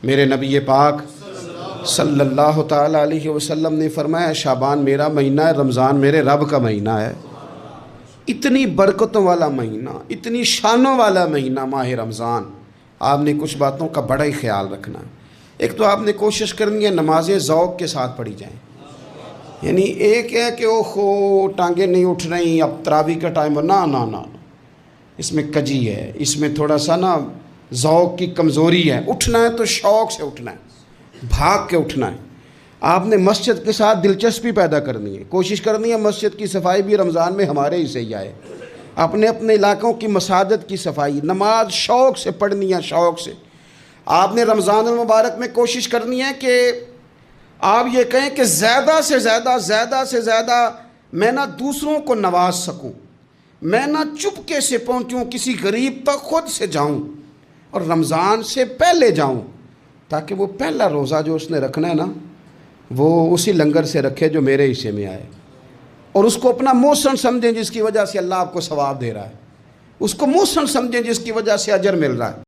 میرے نبی پاک صلی اللہ تعالیٰ علیہ وسلم نے فرمایا شعبان میرا مہینہ ہے، رمضان میرے رب کا مہینہ ہے۔ اتنی برکتوں والا مہینہ، اتنی شانوں والا مہینہ ماہ رمضان، آپ نے کچھ باتوں کا بڑا ہی خیال رکھنا ہے۔ ایک تو آپ نے کوشش کرنی ہے نمازیں ذوق کے ساتھ پڑھی جائیں، یعنی ایک ہے کہ اوہ ٹانگیں نہیں اٹھ رہی، اب تراویح کا ٹائم ہو، نہ اس میں کجی ہے، اس میں تھوڑا سا ذوق کی کمزوری ہے۔ اٹھنا ہے تو شوق سے اٹھنا ہے، بھاگ کے اٹھنا ہے۔ آپ نے مسجد کے ساتھ دلچسپی پیدا کرنی ہے، کوشش کرنی ہے مسجد کی صفائی بھی رمضان میں ہمارے ہی سے ہی آئے۔ اپنے اپنے علاقوں کی مساجد کی صفائی، نماز شوق سے پڑھنی ہے، شوق سے۔ آپ نے رمضان المبارک میں کوشش کرنی ہے کہ آپ یہ کہیں کہ زیادہ سے زیادہ میں نہ دوسروں کو نواز سکوں، میں نہ چپکے سے پہنچوں کسی غریب تک، خود سے جاؤں اور رمضان سے پہلے جاؤں، تاکہ وہ پہلا روزہ جو اس نے رکھنا ہے نا، وہ اسی لنگر سے رکھے جو میرے حصے میں آئے، اور اس کو اپنا محسن سمجھیں جس کی وجہ سے اللہ آپ کو ثواب دے رہا ہے، اس کو محسن سمجھیں جس کی وجہ سے اجر مل رہا ہے۔